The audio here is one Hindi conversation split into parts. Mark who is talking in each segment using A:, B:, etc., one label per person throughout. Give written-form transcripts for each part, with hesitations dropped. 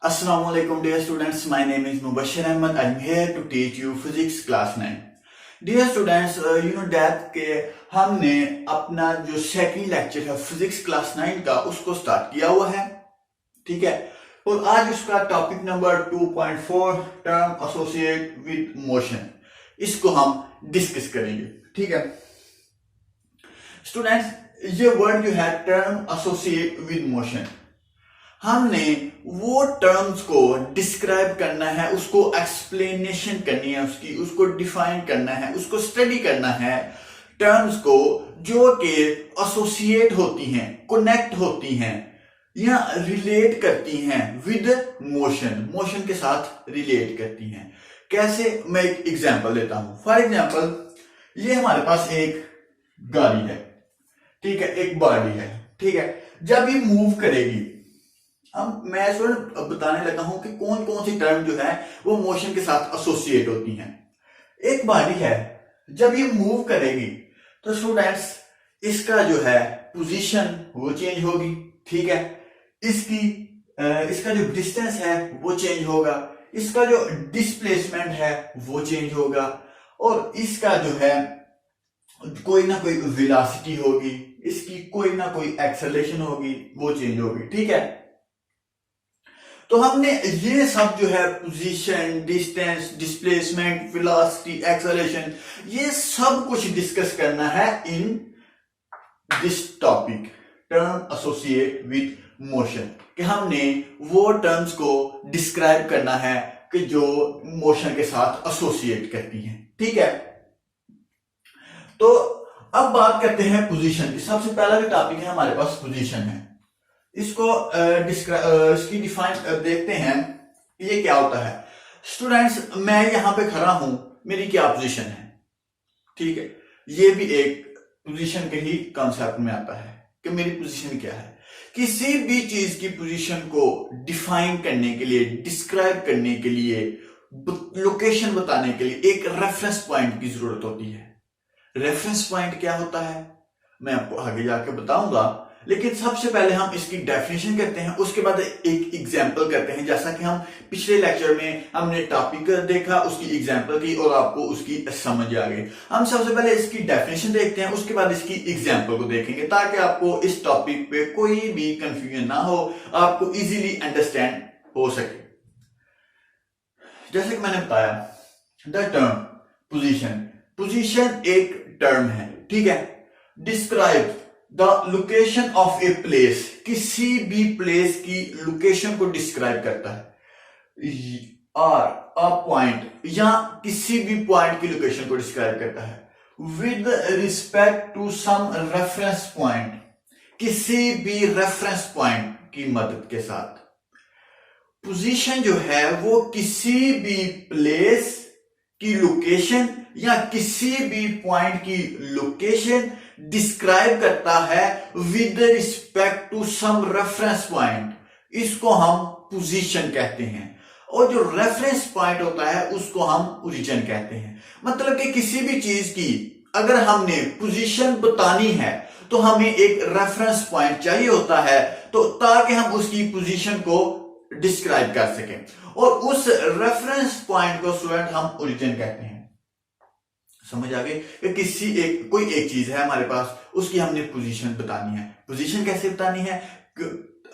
A: Assalamu alaikum dear students, my name is Mubashir Ahmed. I'm here to teach you physics class 9. Dear students, you know that के हमने अपना जो सेकंड लेक्चर है फिजिक्स क्लास 9 का उसको स्टार्ट किया हुआ है, ठीक है। और आज उसका topic number 2.4 term associate with motion, इसको हम डिस्कस करेंगे, ठीक है। स्टूडेंट्स, ये वर्ड जो है टर्म एसोसिएट विद मोशन, हमने वो टर्म्स को डिस्क्राइब करना है, उसको एक्सप्लेनेशन करनी है, उसको डिफाइन करना है, उसको स्टडी करना है। टर्म्स को जो कि एसोसिएट होती हैं, कनेक्ट होती हैं या रिलेट करती हैं विद मोशन, मोशन के साथ रिलेट करती हैं। कैसे, मैं एक एग्जांपल देता हूं। फॉर एग्जांपल, ये हमारे पास एक गाड़ी है, ठीक है, एक बॉडी है, ठीक है। जब ये मूव करेगी, अब मैं बताने लगा हूं कि कौन कौन सी टर्म जो है वो मोशन के साथ एसोसिएट होती हैं। एक बॉडी है, जब ये मूव करेगी तो स्टूडेंट्स इसका जो है पोजीशन वो चेंज होगी, ठीक है। इसका जो डिस्टेंस है वो चेंज होगा, इसका जो डिस्प्लेसमेंट है वो चेंज होगा, और इसका जो है कोई ना कोई वेलोसिटी होगी, इसकी कोई ना कोई एक्सेलरेशन होगी, वो चेंज होगी, ठीक है। तो हमने ये सब जो है position, distance, displacement, velocity, acceleration, ये सब कुछ डिस्कस करना है in this topic term associate with motion, कि हमने वो टर्म्स को डिस्क्राइब करना है कि जो मोशन के साथ एसोसिएट करती हैं, ठीक है। तो अब बात करते हैं पोजीशन की। सबसे पहला जो टॉपिक है हमारे पास पोजीशन है, इसको इसकी डिफाइन देखते हैं, ये क्या होता है। स्टूडेंट्स, मैं यहां पे खड़ा हूं, मेरी क्या पोजीशन है, ठीक है। ये भी एक पोजीशन के ही कॉन्सेप्ट में आता है कि मेरी पोजीशन क्या है। किसी भी चीज की पोजीशन को डिफाइन करने के लिए, डिस्क्राइब करने के लिए, लोकेशन बताने के लिए एक रेफरेंस पॉइंट की जरूरत होती है। रेफरेंस पॉइंट क्या होता है मैं आपको आगे जाके बताऊंगा, लेकिन सबसे पहले हम इसकी डेफिनेशन करते हैं, उसके बाद एक एग्जांपल करते हैं। जैसा कि हम पिछले लेक्चर में हमने टॉपिक देखा, उसकी एग्जांपल की और आपको उसकी समझ आ गई। हम सबसे पहले इसकी डेफिनेशन देखते हैं, उसके बाद इसकी एग्जांपल को देखेंगे, ताकि आपको इस टॉपिक पे कोई भी कंफ्यूजन ना हो, आपको इजीली अंडरस्टैंड हो सके। जैसे कि मैंने बताया, द टर्म पोजीशन, पोजीशन एक टर्म है, ठीक है। Describe the location of a place, किसी भी प्लेस की लोकेशन को डिस्क्राइब करता है। और अ पॉइंट, या किसी भी पॉइंट की लोकेशन को डिस्क्राइब करता है with respect to some reference point, किसी भी रेफरेंस पॉइंट की मदद के साथ। पोजीशन जो है वो किसी भी प्लेस की लोकेशन या किसी भी पॉइंट की लोकेशन डिस्क्राइब करता है with respect to some reference point, इसको हम पोजीशन कहते हैं। और जो रेफरेंस पॉइंट होता है उसको हम ओरिजिन कहते हैं। मतलब कि किसी भी चीज की अगर हमने पोजीशन बतानी है तो हमें एक रेफरेंस पॉइंट चाहिए होता है, तो ताकि हम उसकी पोजीशन को डिस्क्राइब कर सकें, और उस रेफरेंस पॉइंट को स्टूडेंट हम ओरिजिन कहते हैं। समझ आ गई कि कोई एक चीज है हमारे पास, उसकी हमने पोजीशन बतानी है। पोजीशन कैसे बतानी है,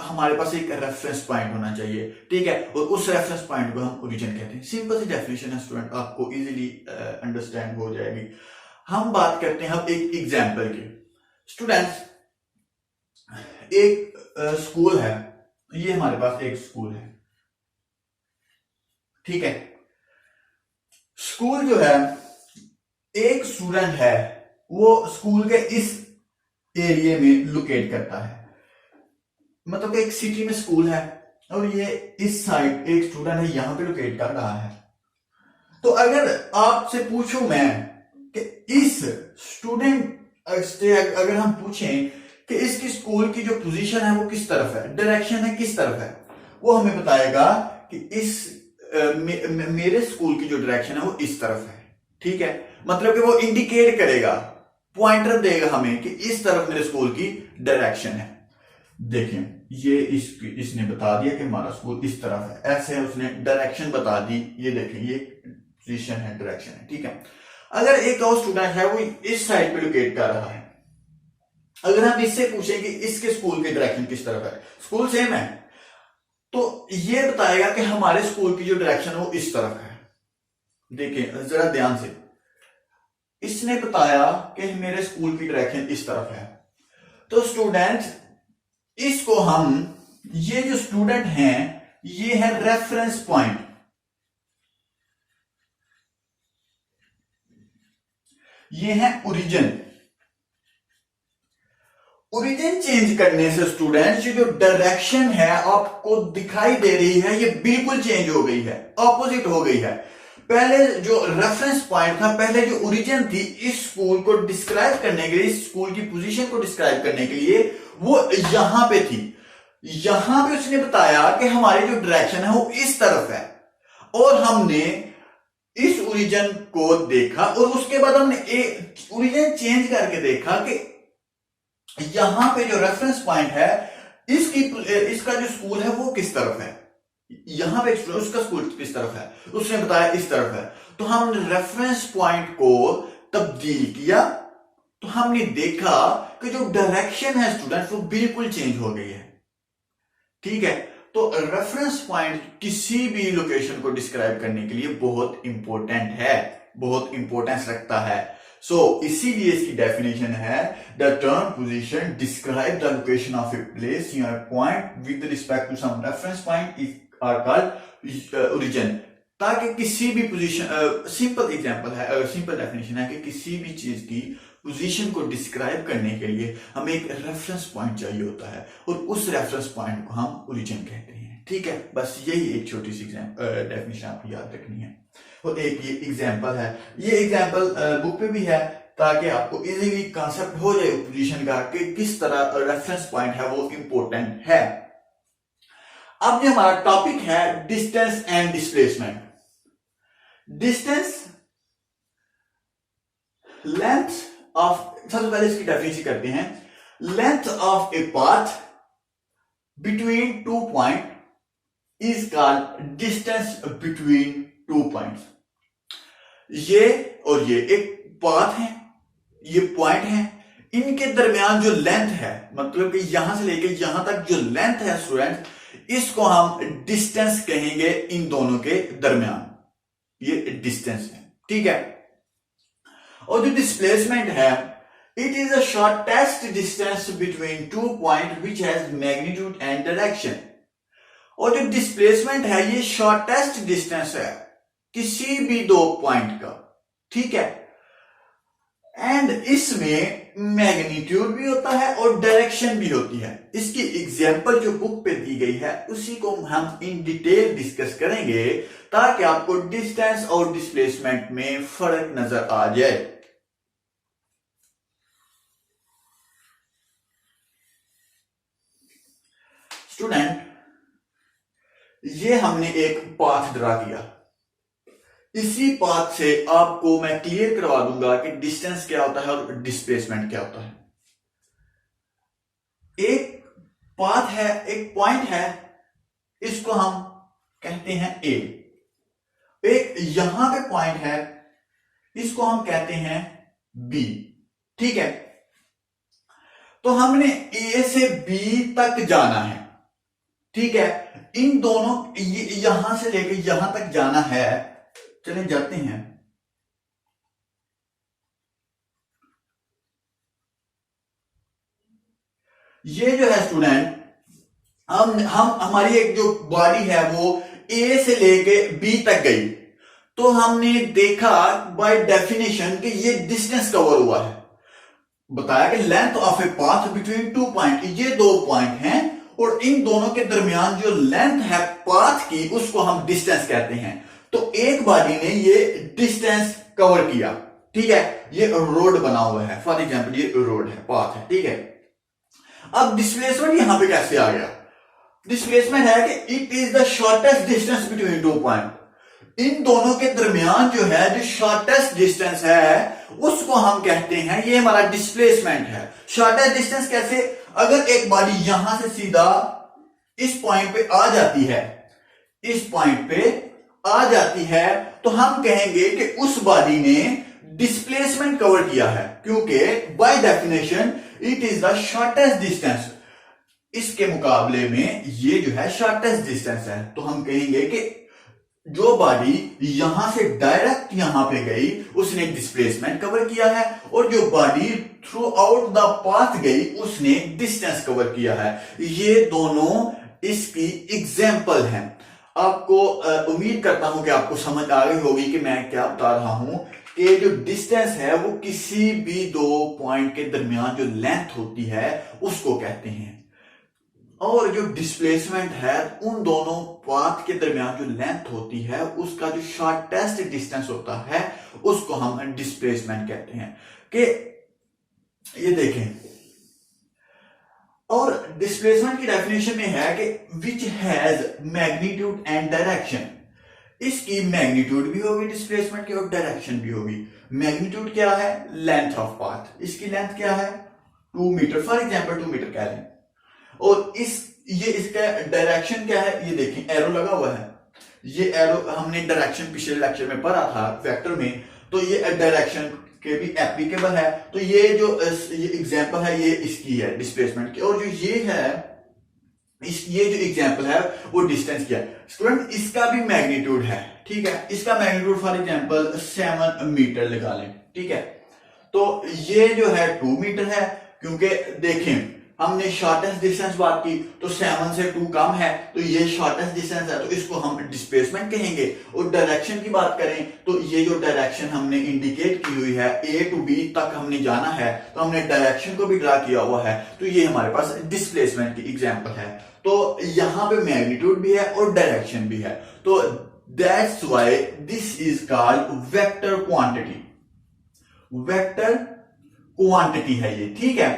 A: हमारे पास एक रेफरेंस पॉइंट होना चाहिए, ठीक है, और उस रेफरेंस पॉइंट को हम ओरिजिन कहते हैं। सिंपल सी डेफिनेशन है स्टूडेंट, आपको इजीली अंडरस्टैंड हो जाएगी। हम बात करते हैं अब एक एग्जांपल की। स्टूडेंट्स, एक स्कूल है, ये हमारे पास एक स्कूल है, ठीक है। स्कूल जो है, एक स्टूडेंट है, वो स्कूल के इस एरिया में लोकेट करता है। मतलब एक सिटी में स्कूल है और ये इस साइड एक स्टूडेंट है, यहां पे लोकेट कर रहा है। तो अगर आपसे पूछूं मैं कि इस स्टूडेंट से अगर हम पूछें कि इसकी स्कूल की जो पोजीशन है वो किस तरफ है, डायरेक्शन है किस तरफ है, वो हमें बताएगा कि मेरे स्कूल की जो डायरेक्शन है वो इस तरफ है, ठीक है। मतलब कि वो इंडिकेट करेगा, पॉइंटर देगा हमें कि इस तरफ मेरे स्कूल की डायरेक्शन है। देखिए ये इसने बता दिया कि हमारा स्कूल इस तरफ है, ऐसे उसने डायरेक्शन बता दी, ये देखें ये पोजीशन है, डायरेक्शन है, ठीक है। अगर एक और स्टूडेंट है वो इस साइड पे लोकेट कर रहा है, अगर हम इससे पूछें कि इसके स्कूल की डायरेक्शन किस तरफ है, स्कूल सेम है, तो ये बताएगा कि हमारे स्कूल की जो डायरेक्शन है वो इस तरफ है। देखिए जरा ध्यान से, इसने बताया कि मेरे स्कूल की डायरेक्शन इस तरफ है, तो स्टूडेंट इसको हम, ये जो स्टूडेंट हैं ये है रेफरेंस पॉइंट, ये है ओरिजिन। ओरिजिन चेंज करने से स्टूडेंट ये जो डायरेक्शन है आपको दिखाई दे रही है ये बिल्कुल चेंज हो गई है, ऑपोजिट हो गई है। पहले जो रेफरेंस पॉइंट था, पहले जो ओरिजिन थी इस स्कूल को डिस्क्राइब करने के लिए, इस स्कूल की पोजीशन को डिस्क्राइब करने के लिए, वो यहां पे थी। यहां पे उसने बताया कि हमारी जो डायरेक्शन है वो इस तरफ है, और हमने इस ओरिजिन को देखा और उसके बाद हमने ओरिजिन चेंज करके देखा कि यहां पे जो रेफरेंस पॉइंट है इसका जो स्कूल है वो किस तरफ है, यहां पे उसका स्कूल किस तरफ है, उसने बताया इस तरफ है। तो हमने रेफरेंस पॉइंट को तब्दील किया, तो हमने देखा कि जो डायरेक्शन है स्टूडेंट वो बिल्कुल चेंज हो गई है, ठीक है। तो रेफरेंस पॉइंट किसी भी लोकेशन को डिस्क्राइब करने के लिए बहुत इंपॉर्टेंट है, बहुत इंपॉर्टेंस रखता है। सो इसीलिए इसकी डेफिनेशन है the term position describe the location of a place या point with respect to some reference point are called origin. ताकि किसी भी पोजीशन, सिंपल एग्जांपल है, सिंपल डेफिनेशन है कि किसी भी चीज की पोजीशन को डिस्क्राइब करने के लिए हमें एक रेफरेंस पॉइंट चाहिए होता है, और उस रेफरेंस पॉइंट को हम ओरिजिन कहते हैं, ठीक है। बस यही एक छोटी सी डेफिनेशन आपको याद रखनी है। और एक ये एग्जांपल है, ये एग्जांपल बुक पे भी है ताकि आपको इजीली कांसेप्ट हो जाए पोजीशन का कि किस तरह रेफरेंस पॉइंट है वो इंपॉर्टेंट है। अब ये हमारा टॉपिक है distance and displacement. Distance, length of, सबसे पहले इसकी डेफिनेशन करते हैं। Length of a path between two point is called distance between two points. ये और ये एक पाथ है, ये पॉइंट है, इनके दरमियान जो लेंथ है, मतलब कि यहां से लेकर यहां तक जो लेंथ है स्टूडेंट, इसको हम डिस्टेंस कहेंगे इन दोनों के दरमियान, ये डिस्टेंस है, ठीक है। और जो डिस्प्लेसमेंट है, it is a shortest distance between two point which has magnitude and direction. और जो डिस्प्लेसमेंट है ये शॉर्टेस्ट डिस्टेंस है किसी भी दो पॉइंट का, ठीक है। एंड इसमें मैग्नीट्यूड भी होता है और डायरेक्शन भी होती है। इसकी एग्जांपल जो बुक पे दी गई है उसी को हम इन डिटेल डिस्कस करेंगे ताकि आपको डिस्टेंस और डिस्प्लेसमेंट में फर्क नजर आ जाए। स्टूडेंट, ये हमने एक पाथ ड्रा किया, इसी पाथ से आपको मैं क्लियर करवा दूंगा कि डिस्टेंस क्या होता है और डिस्प्लेसमेंट क्या होता है। एक पाथ है, एक पॉइंट है, इसको हम कहते हैं ए। एक यहां पे पॉइंट है, इसको हम कहते हैं बी, ठीक है। तो हमने ए से बी तक जाना है, ठीक है। इन दोनों, यहां से लेकर यहां तक जाना है, चलें जाते हैं। ये जो है स्टूडेंट, हम हमारी एक जो बॉडी है वो ए से लेके बी तक गई, तो हमने देखा बाय डेफिनेशन कि ये डिस्टेंस कवर हुआ है। बताया कि length of a path between two point, ये दो पॉइंट हैं और इन दोनों के दरमियान जो लेंथ है पाथ की उसको हम डिस्टेंस कहते हैं। तो एक बॉडी ने ये डिस्टेंस कवर किया, ठीक है। ये रोड बना हुआ है, फॉर एग्जांपल ये रोड है, पाथ है, ठीक है। अब डिस्प्लेसमेंट यहां पे कैसे आ गया? डिस्प्लेसमेंट है कि it is the shortest distance between two point. इन दोनों के दरमियान जो है, जो शॉर्टेस्ट डिस्टेंस है उसको हम कहते हैं, ये हमारा डिस्प्लेसमेंट है। शॉर्टेस्ट डिस्टेंस कैसे? अगर एक बॉडी यहां से सीधा इस पॉइंट पे आ जाती है, इस पॉइंट पे आ जाती है, तो हम कहेंगे कि उस बॉडी ने डिस्प्लेसमेंट कवर किया है, क्योंकि by definition it is the shortest distance. इसके मुकाबले में ये जो है शॉर्टेस्ट डिस्टेंस है, तो हम कहेंगे कि जो बॉडी यहां से डायरेक्ट यहां पे गई उसने डिस्प्लेसमेंट कवर किया है, और जो body through out the path गई उसने डिस्टेंस कवर किया है। ये दोनों इसकी एग्जाम्पल हैं। आपको उम्मीद करता हूं कि आपको समझ आ गई होगी कि मैं क्या बता रहा हूं, कि जो डिस्टेंस है वो किसी भी दो पॉइंट के दरमियान जो लेंथ होती है उसको कहते हैं, और जो डिस्प्लेसमेंट है उन दोनों पाथ के दरमियान जो लेंथ होती है उसका जो शॉर्टेस्ट डिस्टेंस होता है उसको हम डिस्प्लेसमेंट कहते हैं। कि ये देखें, और डिस्प्लेसमेंट की डेफिनेशन में है कि which has magnitude and direction. इसकी मैग्नीट्यूड भी होगी डिस्प्लेसमेंट की, और डायरेक्शन भी होगी। मैग्नीट्यूड क्या है? Length of path. इसकी लेंथ क्या है? 2 मीटर, फॉर एग्जाम्पल 2 मीटर कह लें। और ये इसका डायरेक्शन क्या है? ये देखें एरो लगा हुआ है, ये एरो हमने डायरेक्शन पिछले लेक्चर में पढ़ा था वेक्टर में, तो ये डायरेक्शन के भी एप्लीकेबल है। तो ये जो ये एग्जांपल है ये इसकी है डिस्प्लेसमेंट की, और जो ये है ये जो एग्जांपल है वो डिस्टेंस की है। स्टूडेंट इसका भी मैग्नीट्यूड है, ठीक है, इसका मैग्नीट्यूड फॉर एग्जांपल 7 मीटर लगा लें, ठीक है। तो ये जो है 2 मीटर है, क्योंकि देखें हमने शॉर्टेस्ट डिस्टेंस बात की, तो 7 से 2 कम है, तो ये शॉर्टेस्ट डिस्टेंस है, तो इसको हम डिस्प्लेसमेंट कहेंगे। और डायरेक्शन की बात करें तो ये जो डायरेक्शन हमने इंडिकेट की हुई है A to B तक हमने जाना है, तो हमने डायरेक्शन को भी ड्रा किया हुआ है, तो ये हमारे पास डिस्प्लेसमेंट की एग्जांपल है। तो यहां पे मैग्नीट्यूड भी है और डायरेक्शन भी है, तो that's why this is called vector quantity. Vector quantity है ये, ठीक है।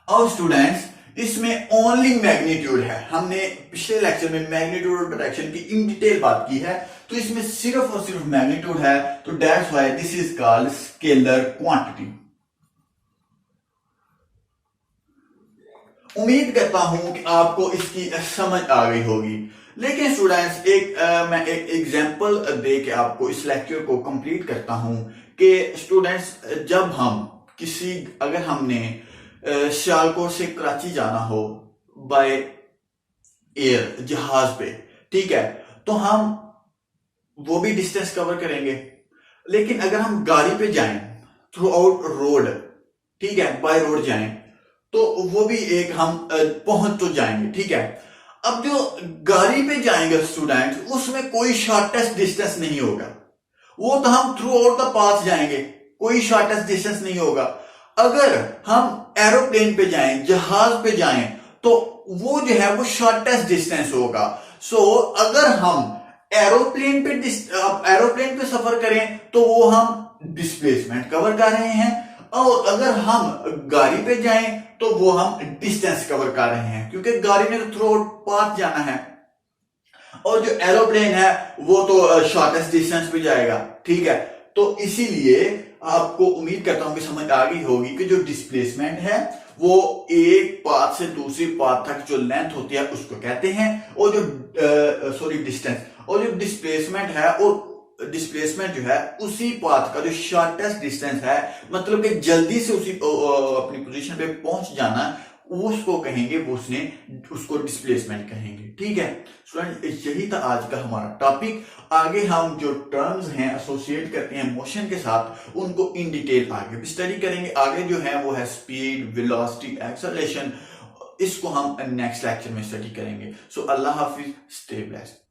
A: और स्टूडेंट्स इसमें ओनली मैग्नीट्यूड है, हमने पिछले लेक्चर में मैग्नीट्यूड और डायरेक्शन की इन डिटेल बात की है, तो इसमें सिर्फ और सिर्फ मैग्नीट्यूड है, तो that's why this is called scalar quantity. उम्मीद करता हूं कि आपको इसकी समझ आ गई होगी। लेकिन स्टूडेंट्स मैं एक एग्जांपल दे के आपको इस लेक्चर को कंप्लीट करता हूं कि स्टूडेंट्स जब हम अगर हमने सियालकोट से कराची जाना हो बाय एयर जहाज पे, ठीक है, तो हम वो भी डिस्टेंस कवर करेंगे। लेकिन अगर हम गाड़ी पे जाएं थ्रू आउट रोड, ठीक है, बाय रोड जाएं, तो वो भी एक हम पहुंच तो जाएंगे, ठीक है। अब जो गाड़ी पे जाएंगे स्टूडेंट उसमें कोई शॉर्टेस्ट डिस्टेंस नहीं होगा, वो तो हम थ्रू आउट द पाथ जाएंगे, कोई शॉर्टेस्ट डिस्टेंस नहीं होगा। अगर हम एरोप्लेन पे जाएं, जहाज पे जाएं, तो वो जो है वो शॉर्टेस्ट डिस्टेंस होगा। सो अगर हम एरोप्लेन पे सफर करें तो वो हम डिस्प्लेसमेंट कवर कर रहे हैं, और अगर हम गाड़ी पे जाएं तो वो हम डिस्टेंस कवर कर रहे हैं, क्योंकि गाड़ी में तो थ्रू आउट पाथ जाना है, और जो एरोप्लेन है वो तो शॉर्टेस्ट डिस्टेंस पे जाएगा, ठीक है। तो इसीलिए आपको उम्मीद करता हूं कि समझ आ गई होगी कि जो डिस्प्लेसमेंट है वो एक पाथ से दूसरी पाथ तक जो लेंथ होती है उसको कहते हैं, और जो डिस्टेंस, और जो डिस्प्लेसमेंट है, और डिस्प्लेसमेंट जो है उसी पाथ का जो शॉर्टेस्ट डिस्टेंस है, मतलब कि जल्दी से उसी अपनी पोजीशन पे पहुंच जाना, उसको कहेंगे, उसको डिस्प्लेसमेंट कहेंगे, ठीक है। स्टूडेंट यही था आज का हमारा टॉपिक। आगे हम जो टर्म्स हैं एसोसिएट करते हैं मोशन के साथ, उनको इन डिटेल आगे भी स्टडी करेंगे। आगे जो है वो है स्पीड, वेलोसिटी, एक्सेलरेशन, इसको हम नेक्स्ट लेक्चर में स्टडी करेंगे। सो अल्लाह हाफिज, स्टे ब्लेस्ड।